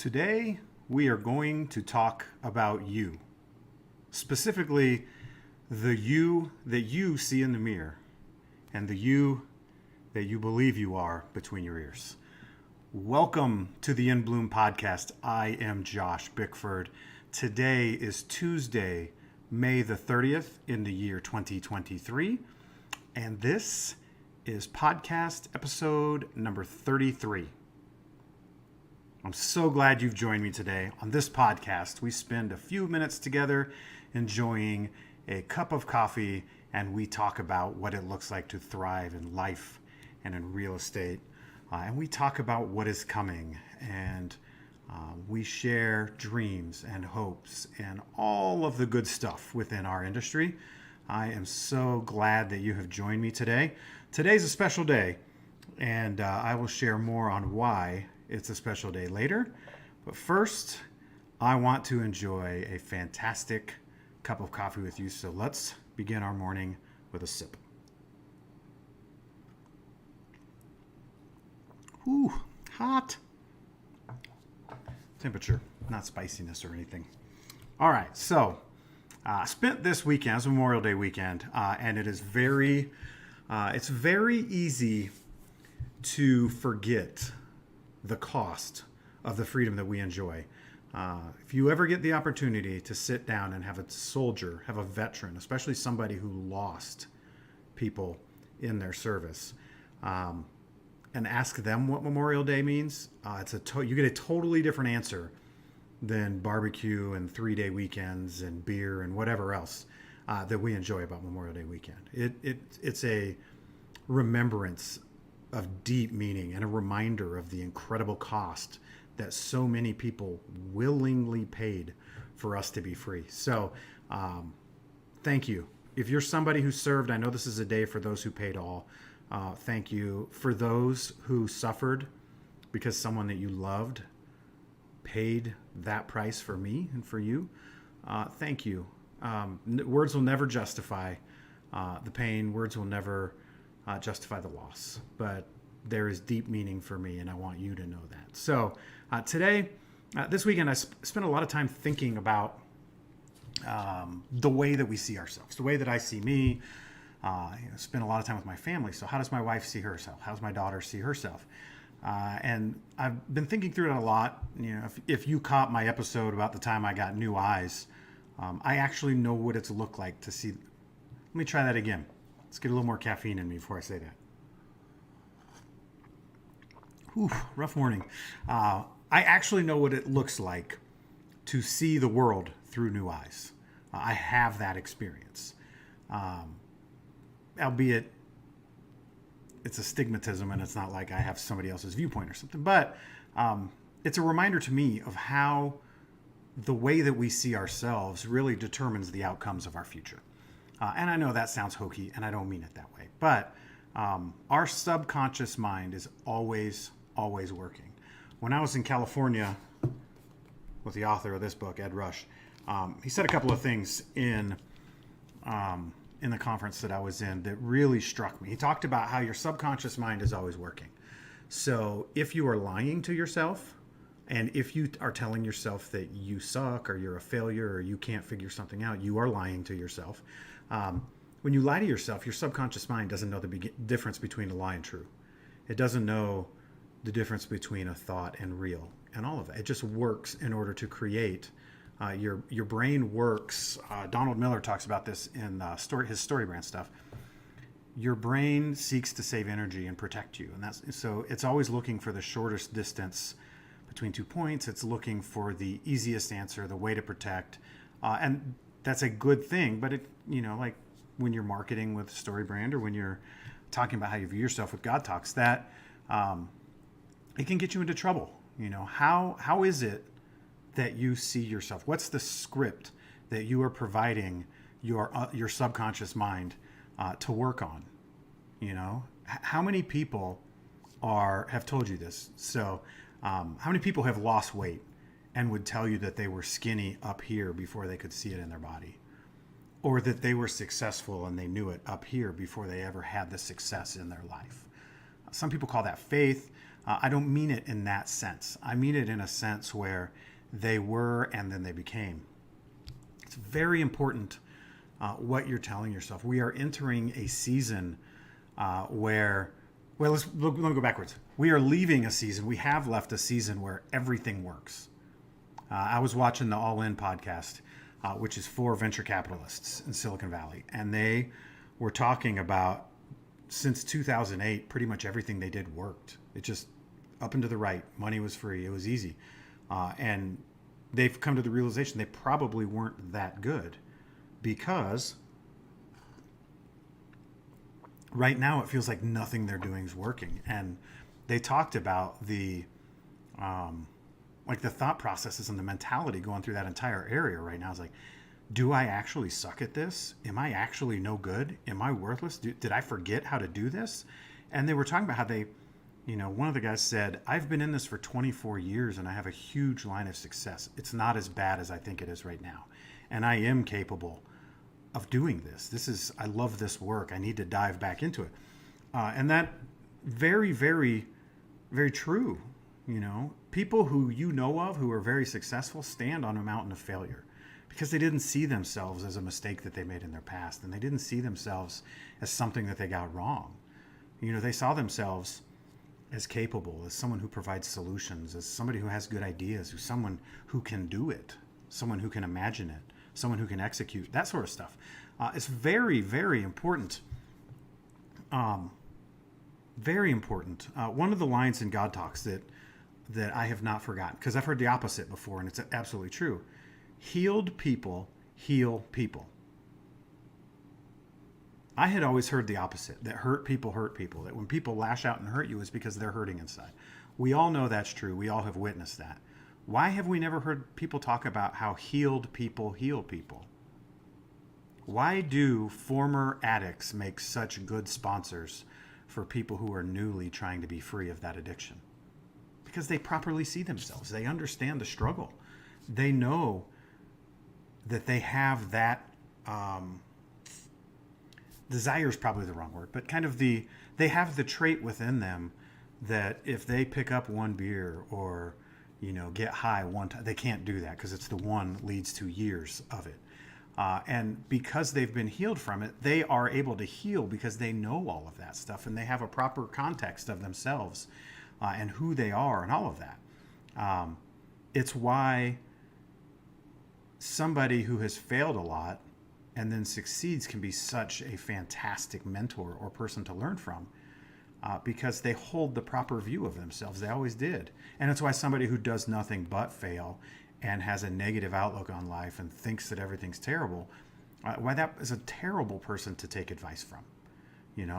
Today, we are going to talk about you. Specifically, the you that you see in the mirror and the you that you believe you are between your ears. Welcome to the inBLOOM podcast. I am Josh Bickford. Today is Tuesday, May the 30th in the year 2023. And this is podcast episode number 33. I'm so glad you've joined me today. On this podcast, we spend a few minutes together enjoying a cup of coffee, and we talk about what it looks like to thrive in life and in real estate. And we talk about what is coming, and we share dreams and hopes and all of the good stuff within our industry. I am so glad that you have joined me today. Today's a special day, and I will share more on why it's a special day later. But first, I want to enjoy a fantastic cup of coffee with you. So let's begin our morning with a sip. Ooh, hot. Temperature, not spiciness or anything. All right, so spent this weekend, it's Memorial Day weekend, and it is it's very easy to forget the cost of the freedom that we enjoy. If you ever get the opportunity to sit down and have a soldier, have a veteran, especially somebody who lost people in their service, and ask them what Memorial Day means, you get a totally different answer than barbecue and 3-day weekends and beer and whatever else that we enjoy about Memorial Day weekend. It's a remembrance of deep meaning and a reminder of the incredible cost that so many people willingly paid for us to be free. So thank you. If you're somebody who served, I know this is a day for those who paid all. Thank you. For those who suffered because someone that you loved paid that price for me and for you, thank you. Words will never justify the pain. Words will never justify the loss, but there is deep meaning for me, and I want you to know that. So this weekend, I spent a lot of time thinking about the way that we see ourselves, the way that I see me. Spend a lot of time with my family. So how does my wife see herself? How does my daughter see herself? And I've been thinking through it a lot. If you caught my episode about the time I got new eyes, I actually know what it's looked like to see. Let me try that again. Let's get a little more caffeine in me before I say that. Whew, rough morning. I actually know what it looks like to see the world through new eyes. I have that experience. Albeit it's a stigmatism and it's not like I have somebody else's viewpoint or something, but it's a reminder to me of how the way that we see ourselves really determines the outcomes of our future. And I know that sounds hokey, and I don't mean it that way. But our subconscious mind is always working. When I was in California with the author of this book, Ed Rush, he said a couple of things in the conference that I was in that really struck me. He talked about how your subconscious mind is always working. So if you are lying to yourself, and if you are telling yourself that you suck or you're a failure or you can't figure something out, you are lying to yourself. When you lie to yourself, your subconscious mind doesn't know the difference between a lie and true. It doesn't know the difference between a thought and real and all of that. It just works in order to create. Your brain works. Donald Miller talks about this in his story brand stuff. Your brain seeks to save energy and protect you. And so it's always looking for the shortest distance between 2 points. It's looking for the easiest answer, the way to protect. And that's a good thing, but like when you're marketing with StoryBrand or when you're talking about how you view yourself with God Talks, that it can get you into trouble. How is it that you see yourself? What's the script that you are providing your subconscious mind to work on? How many people have told you this? So how many people have lost weight and would tell you that they were skinny up here before they could see it in their body, or that they were successful and they knew it up here before they ever had the success in their life? Some people call that faith. I don't mean it in that sense. I mean it in a sense where they were and then they became. It's very important what you're telling yourself. We are entering a season where, well, let me go backwards. We are leaving a season. We have left a season where everything works. I was watching the All In podcast, which is for venture capitalists in Silicon Valley, and they were talking about since 2008, pretty much everything they did worked. It just up and to the right. Money was free. It was easy. And they've come to the realization they probably weren't that good because right now it feels like nothing they're doing is working. And they talked about the like the thought processes and the mentality going through that entire area right now. Is like, do I actually suck at this? Am I actually no good? Am I worthless? Did I forget how to do this? And they were talking about how they, one of the guys said, I've been in this for 24 years and I have a huge line of success. It's not as bad as I think it is right now. And I am capable of doing this. I love this work. I need to dive back into it. And that very, very, very true. People who you know of who are very successful stand on a mountain of failure because they didn't see themselves as a mistake that they made in their past, and they didn't see themselves as something that they got wrong. They saw themselves as capable, as someone who provides solutions, as somebody who has good ideas, as someone who can do it, someone who can imagine it, someone who can execute, that sort of stuff. It's very, very important. Very important. One of the lines in God Talks that I have not forgotten, because I've heard the opposite before, and it's absolutely true. Healed people heal people. I had always heard the opposite, that hurt people, that when people lash out and hurt you, it's because they're hurting inside. We all know that's true. We all have witnessed that. Why have we never heard people talk about how healed people heal people? Why do former addicts make such good sponsors for people who are newly trying to be free of that addiction? Because they properly see themselves. They understand the struggle. They know that they have that desire is probably the wrong word, but kind of they have the trait within them that if they pick up one beer or get high one time, they can't do that because it's the one leads to years of it. And because they've been healed from it, they are able to heal because they know all of that stuff and they have a proper context of themselves and who they are and all of that. It's why somebody who has failed a lot and then succeeds can be such a fantastic mentor or person to learn from because they hold the proper view of themselves. They always did. And it's why somebody who does nothing but fail and has a negative outlook on life and thinks that everything's terrible, why that is a terrible person to take advice from.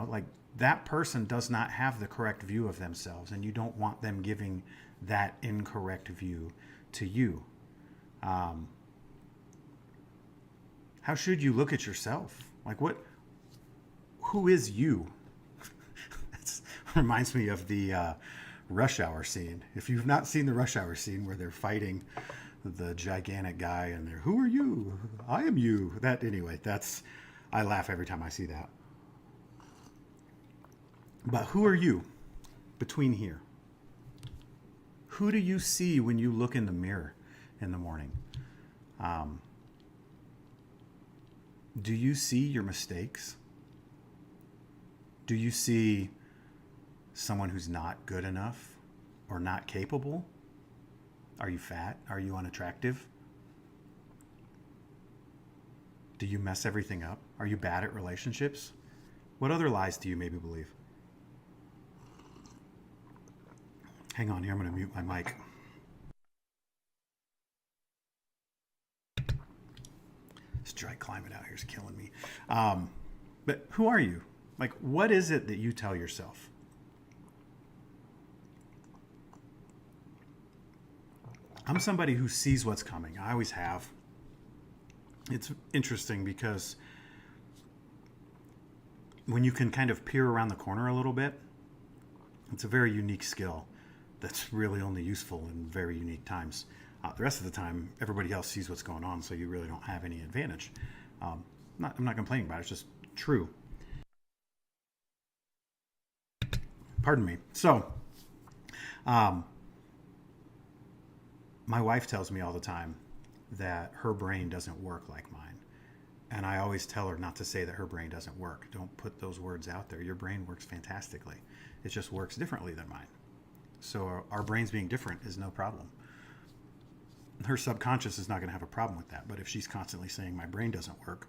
Like that person does not have the correct view of themselves, and you don't want them giving that incorrect view to you. How should you look at yourself? Like who is you? That reminds me of the Rush Hour scene. If you've not seen the Rush Hour scene where they're fighting the gigantic guy and they're, who are you? I am you. I laugh every time I see that. But who are you between here? Who do you see when you look in the mirror in the morning? Do you see your mistakes? Do you see someone who's not good enough or not capable? Are you fat? Are you unattractive? Do you mess everything up? Are you bad at relationships? What other lies do you maybe believe? Hang on here, I'm going to mute my mic. This dry climate out here is killing me. But who are you? Like, what is it that you tell yourself? I'm somebody who sees what's coming. I always have. It's interesting because when you can kind of peer around the corner a little bit, it's a very unique skill that's really only useful in very unique times. The rest of the time, everybody else sees what's going on, so you really don't have any advantage. I'm not complaining about it. It's just true. Pardon me. So Um, my wife tells me all the time that her brain doesn't work like mine. And I always tell her not to say that her brain doesn't work. Don't put those words out there. Your brain works fantastically. It just works differently than mine. So our brains being different is no problem. Her subconscious is not going to have a problem with that. But if she's constantly saying my brain doesn't work,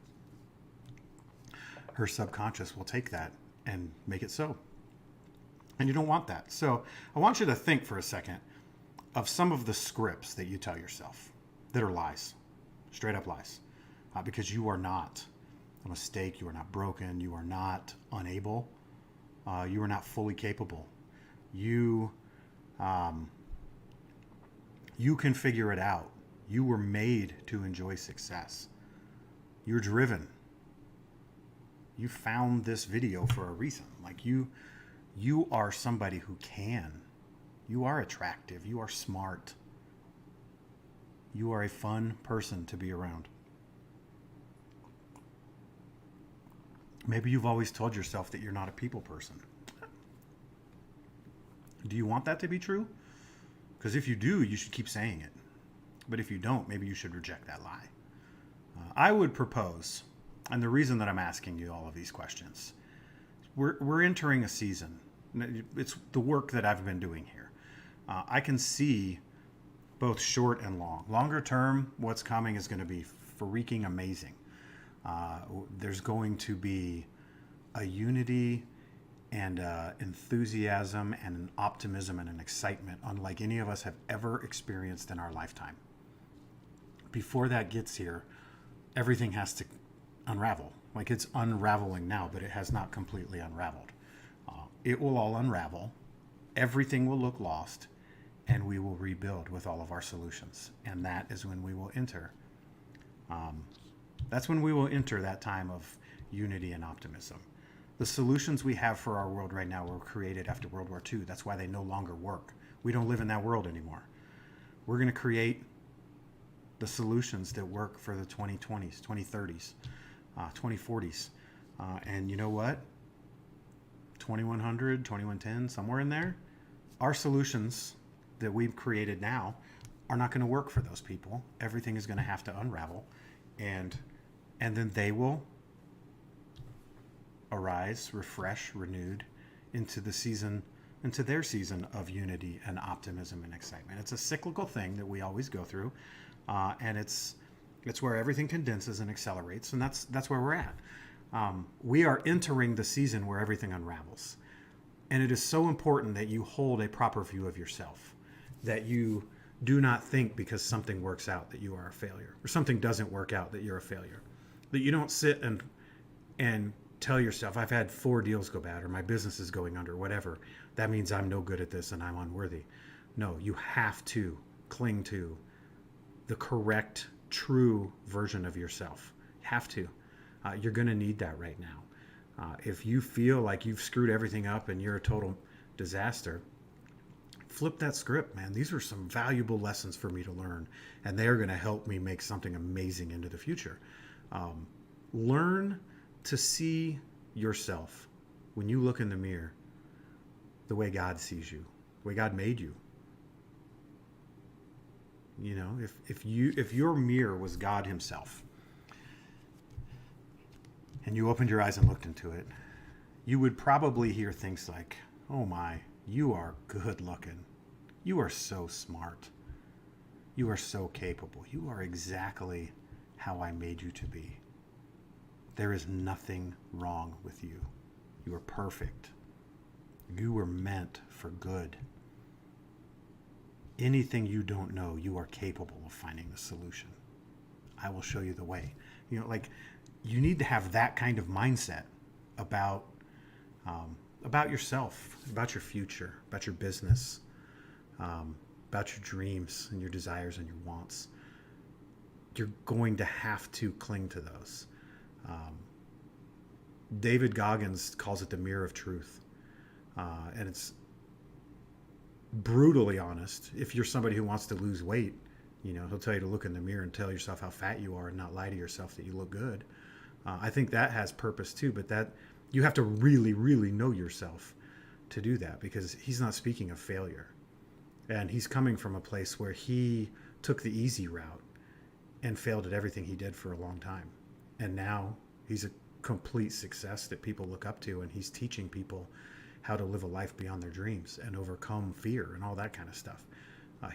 her subconscious will take that and make it so. And you don't want that. So I want you to think for a second of some of the scripts that you tell yourself that are lies, straight up lies. Because you are not a mistake, you are not broken, you are not unable, you are not fully capable. You can figure it out. You were made to enjoy success. You're driven. You found this video for a reason. Like you are somebody who can. You are attractive. You are smart. You are a fun person to be around. Maybe you've always told yourself that you're not a people person. Do you want that to be true? Because if you do, you should keep saying it. But if you don't, maybe you should reject that lie. I would propose, and the reason that I'm asking you all of these questions, we're entering a season. It's the work that I've been doing here. I can see both short and long. Longer term, what's coming is going to be freaking amazing. There's going to be a unity and enthusiasm and an optimism and an excitement unlike any of us have ever experienced in our lifetime. Before that gets here, everything has to unravel. Like it's unraveling now, but it has not completely unraveled. It will all unravel. Everything will look lost, and we will rebuild with all of our solutions. And that is when we will enter. That's when we will enter that time of unity and optimism. The solutions we have for our world right now were created after World War II. That's why they no longer work. We don't live in that world anymore. We're going to create the solutions that work for the 2020s, 2030s, 2040s. And you know what? 2100, 2110, somewhere in there, our solutions that we've created now are not going to work for those people. Everything is going to have to unravel. And then they will arise, refresh, renewed into the season, into their season of unity and optimism and excitement. It's a cyclical thing that we always go through, and it's where everything condenses and accelerates, and that's where we're at. We are entering the season where everything unravels, and it is so important that you hold a proper view of yourself, that you do not think because something works out that you are a failure, or something doesn't work out that you're a failure. That you don't sit and tell yourself, I've had 4 deals go bad, or my business is going under, whatever. That means I'm no good at this and I'm unworthy. No, you have to cling to the correct, true version of yourself. You have to. You're going to need that right now. If you feel like you've screwed everything up and you're a total disaster, flip that script, man. These are some valuable lessons for me to learn, and they are going to help me make something amazing into the future. Learn to see yourself when you look in the mirror the way God sees you, the way God made you. You know, if your mirror was God himself and you opened your eyes and looked into it, you would probably hear things like, oh my, you are good looking. You are so smart. You are so capable. You are exactly how I made you to be. There is nothing wrong with you. You are perfect. You were meant for good. Anything you don't know, you are capable of finding the solution. I will show you the way. You know, like, you need to have that kind of mindset about yourself, about your future, about your business, about your dreams and your desires and your wants. You're going to have to cling to those. David Goggins calls it the mirror of truth. And it's brutally honest. If you're somebody who wants to lose weight, you know, he'll tell you to look in the mirror and tell yourself how fat you are and not lie to yourself that you look good. I think that has purpose too, but that you have to really, really know yourself to do that, because he's not speaking of failure. And he's coming from a place where he took the easy route and failed at everything he did for a long time. And now he's a complete success that people look up to, and he's teaching people how to live a life beyond their dreams and overcome fear and all that kind of stuff.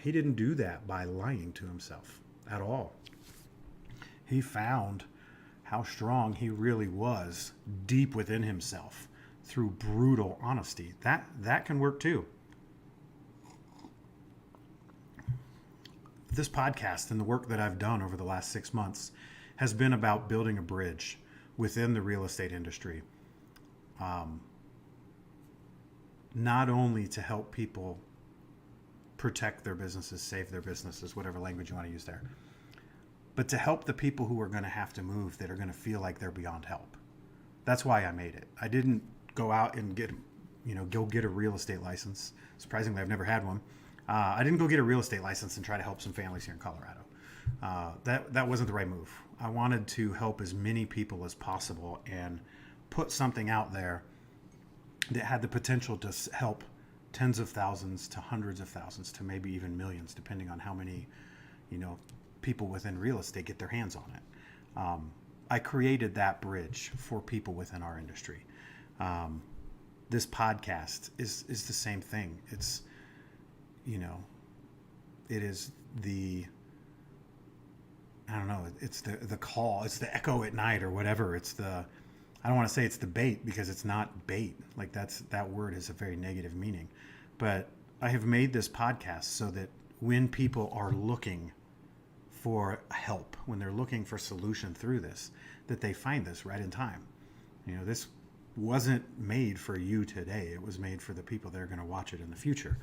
He didn't do that by lying to himself at all. He found how strong he really was deep within himself through brutal honesty. That can work too. This podcast and the work that I've done over the last 6 months has been about building a bridge within the real estate industry. Not only to help people protect their businesses, save their businesses, whatever language you want to use there, but to help the people who are going to have to move, that are going to feel like they're beyond help. That's why I made it. I didn't go out and go get a real estate license. Surprisingly, I've never had one. I didn't go get a real estate license and try to help some families here in Colorado. That wasn't the right move. I wanted to help as many people as possible and put something out there that had the potential to help tens of thousands to hundreds of thousands to maybe even millions, depending on how many, people within real estate get their hands on it. I created that bridge for people within our industry. This podcast is the same thing. It's, it is it's the call, it's the echo at night or whatever. I don't want to say it's the bait, because it's not bait. Like that word has a very negative meaning. But I have made this podcast so that when people are looking for help, when they're looking for solution through this, that they find this right in time. This wasn't made for you today. It was made for the people that are going to watch it in the future.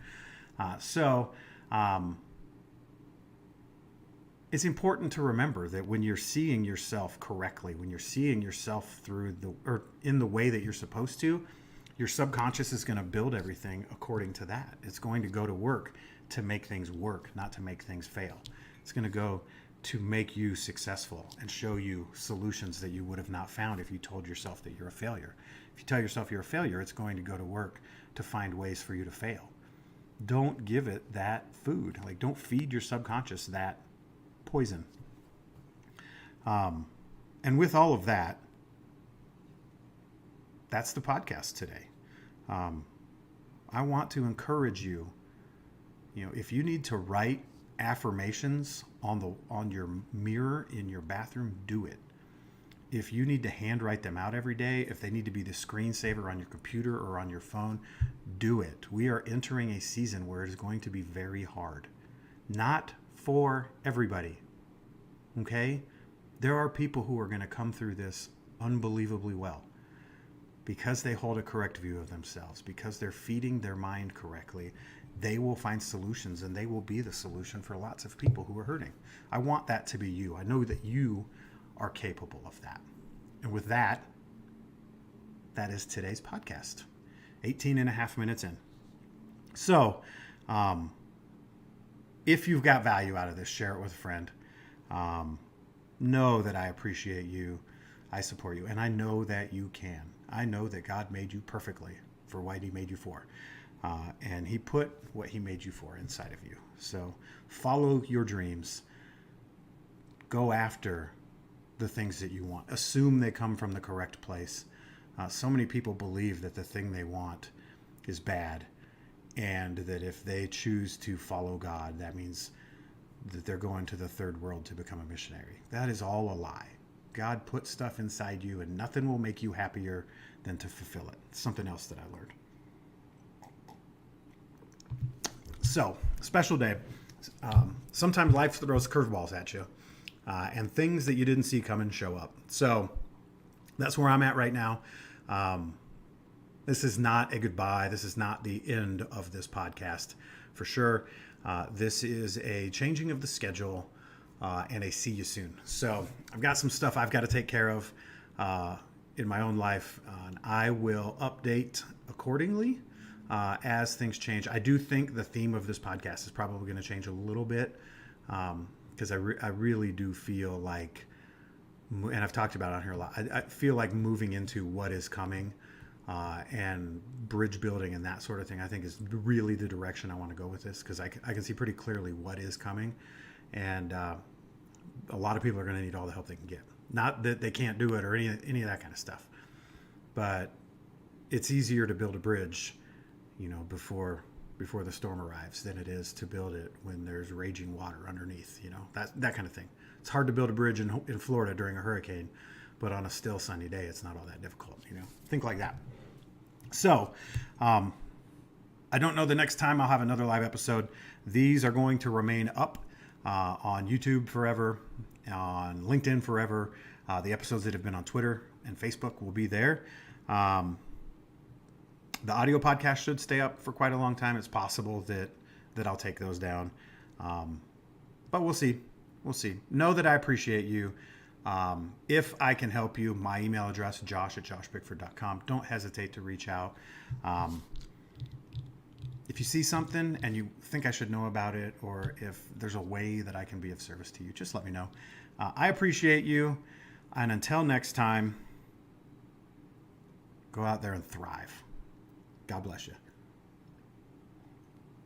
It's important to remember that when you're seeing yourself correctly, when you're seeing yourself in the way that you're supposed to, your subconscious is going to build everything according to that. It's going to go to work to make things work, not to make things fail. It's going to go to make you successful and show you solutions that you would have not found if you told yourself that you're a failure. If you tell yourself you're a failure, it's going to go to work to find ways for you to fail. Don't give it that food. Don't feed your subconscious that poison. And with all of that, that's the podcast today. I want to encourage you, if you need to write affirmations on your mirror in your bathroom, do it. If you need to handwrite them out every day, if they need to be the screensaver on your computer or on your phone, do it. We are entering a season where it is going to be very hard. Not for everybody. Okay? There are people who are going to come through this unbelievably well because they hold a correct view of themselves, because they're feeding their mind correctly. They will find solutions, and they will be the solution for lots of people who are hurting. I want that to be you. I know that you are capable of that. And with that, that is today's podcast. 18 and a half minutes in. So, if you've got value out of this, share it with a friend. Know that I appreciate you. I support you. And I know that you can. I know that God made you perfectly for what He made you for. And He put what He made you for inside of you. So follow your dreams. Go after the things that you want. Assume they come from the correct place. So many people believe that the thing they want is bad, and that if they choose to follow God, that means that they're going to the third world to become a missionary. That is all a lie. God put stuff inside you, and nothing will make you happier than to fulfill it. It's something else that I learned. So, special day. Sometimes life throws curveballs at you, and things that you didn't see coming show up. So, that's where I'm at right now. This is not a goodbye. This is not the end of this podcast, for sure. This is a changing of the schedule and a see you soon. So I've got some stuff I've got to take care of in my own life, and I will update accordingly as things change. I do think the theme of this podcast is probably going to change a little bit because I really do feel like, and I've talked about it on here a lot, I feel like moving into what is coming and bridge building and that sort of thing, I think is really the direction I want to go with this, because I can see pretty clearly what is coming, and a lot of people are going to need all the help they can get. Not that they can't do it or any of that kind of stuff, but it's easier to build a bridge, before the storm arrives than it is to build it when there's raging water underneath. That kind of thing. It's hard to build a bridge in Florida during a hurricane, but on a still sunny day, it's not all that difficult. Think like that. So, I don't know the next time I'll have another live episode. These are going to remain up on YouTube forever, on LinkedIn forever. The episodes that have been on Twitter and Facebook will be there. The audio podcast should stay up for quite a long time. It's possible that I'll take those down. But we'll see. We'll see. Know that I appreciate you. If I can help you, my email address, josh@joshbickford.com. Don't hesitate to reach out. If you see something and you think I should know about it, or if there's a way that I can be of service to you, just let me know. I appreciate you. And until next time, go out there and thrive. God bless you.